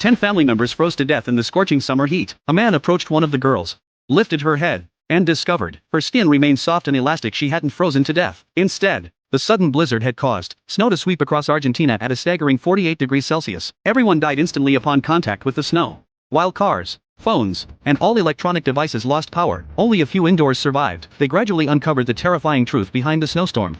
10 family members froze to death in the scorching summer heat. A man approached one of the girls, lifted her head, and discovered her skin remained soft and elastic. She hadn't frozen to death. Instead, the sudden blizzard had caused snow to sweep across Argentina at a staggering 48 degrees Celsius. Everyone died instantly upon contact with the snow. While cars, phones, and all electronic devices lost power, only a few indoors survived. They gradually uncovered the terrifying truth behind the snowstorm.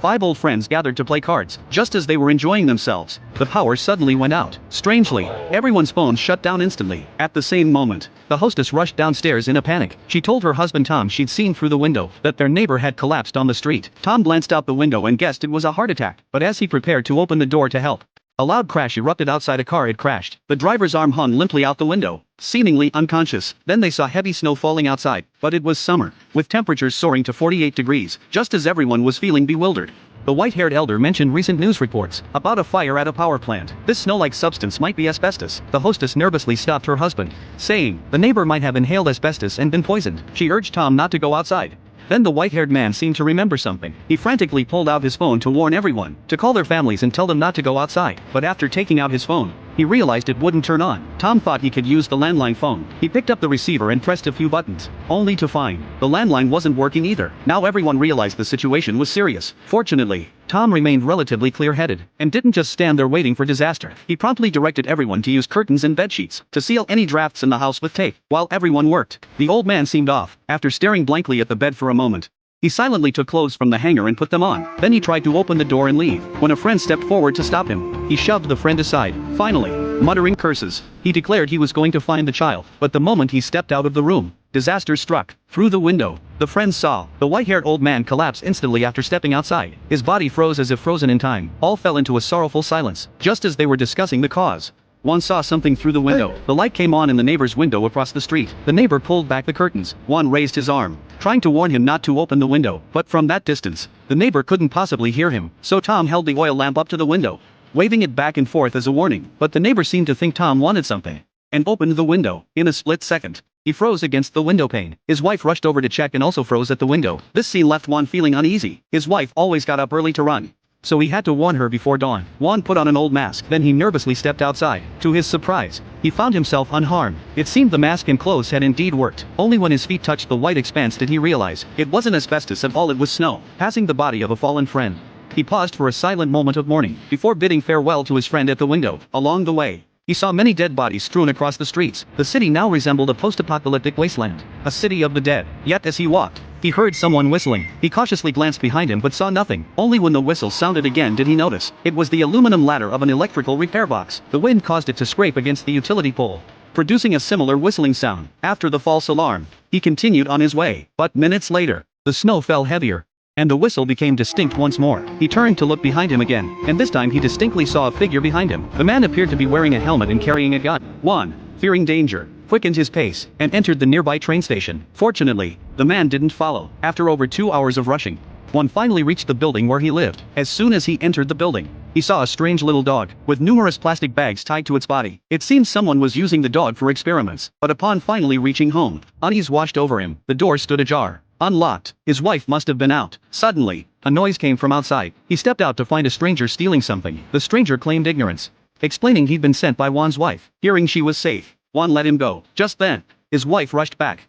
5 old friends gathered to play cards. Just as they were enjoying themselves, the power suddenly went out. Strangely, everyone's phones shut down instantly. At the same moment, the hostess rushed downstairs in a panic. She told her husband Tom she'd seen through the window that their neighbor had collapsed on the street. Tom glanced out the window and guessed it was a heart attack, but as he prepared to open the door to help, a loud crash erupted outside. A car had crashed. The driver's arm hung limply out the window, seemingly unconscious. Then they saw heavy snow falling outside, but it was summer, with temperatures soaring to 48 degrees, just as everyone was feeling bewildered. The white-haired elder mentioned recent news reports about a fire at a power plant. This snow-like substance might be asbestos. The hostess nervously stopped her husband, saying the neighbor might have inhaled asbestos and been poisoned. She urged Tom not to go outside. Then the white-haired man seemed to remember something. He frantically pulled out his phone to warn everyone to call their families and tell them not to go outside. But after taking out his phone, he realized it wouldn't turn on. Tom thought he could use the landline phone. He picked up the receiver and pressed a few buttons, only to find the landline wasn't working either. Now everyone realized the situation was serious. Fortunately, Tom remained relatively clear-headed and didn't just stand there waiting for disaster. He promptly directed everyone to use curtains and bedsheets to seal any drafts in the house with tape. While everyone worked, the old man seemed off. After staring blankly at the bed for a moment, he silently took clothes from the hanger and put them on. Then he tried to open the door and leave. When a friend stepped forward to stop him, he shoved the friend aside. Finally, muttering curses, he declared he was going to find the child. But the moment he stepped out of the room, disaster struck. Through the window, the friends saw the white-haired old man collapse instantly after stepping outside. His body froze as if frozen in time. All fell into a sorrowful silence. Just as they were discussing the cause, Juan saw something through the window. The light came on in the neighbor's window across the street. The neighbor pulled back the curtains. Juan raised his arm, trying to warn him not to open the window. But from that distance, the neighbor couldn't possibly hear him. So Tom held the oil lamp up to the window, waving it back and forth as a warning. But the neighbor seemed to think Tom wanted something, and opened the window. In a split second, he froze against the window pane. His wife rushed over to check and also froze at the window. This scene left Juan feeling uneasy. His wife always got up early to run, so he had to warn her before dawn. Juan put on an old mask. Then he nervously stepped outside. To his surprise, he found himself unharmed. It seemed the mask and clothes had indeed worked. Only when his feet touched the white expanse did he realize it wasn't asbestos at all, it was snow. Passing the body of a fallen friend, he paused for a silent moment of mourning before bidding farewell to his friend at the window. Along the way, he saw many dead bodies strewn across the streets. The city now resembled a post-apocalyptic wasteland, a city of the dead. Yet as he walked, he heard someone whistling. He cautiously glanced behind him but saw nothing. Only when the whistle sounded again did he notice it was the aluminum ladder of an electrical repair box. The wind caused it to scrape against the utility pole, producing a similar whistling sound. After the false alarm, he continued on his way. But minutes later, the snow fell heavier, and the whistle became distinct once more. He turned to look behind him again, and this time he distinctly saw a figure behind him. The man appeared to be wearing a helmet and carrying a gun. Juan, fearing danger, quickened his pace and entered the nearby train station. Fortunately, the man didn't follow. After over 2 hours of rushing, Juan finally reached the building where he lived. As soon as he entered the building, he saw a strange little dog with numerous plastic bags tied to its body. It seemed someone was using the dog for experiments. But upon finally reaching home, unease washed over him. The door stood ajar, unlocked. His wife must have been out. Suddenly, a noise came from outside. He stepped out to find a stranger stealing something. The stranger claimed ignorance, explaining he'd been sent by Juan's wife. Hearing she was safe, Juan let him go. Just then, his wife rushed back,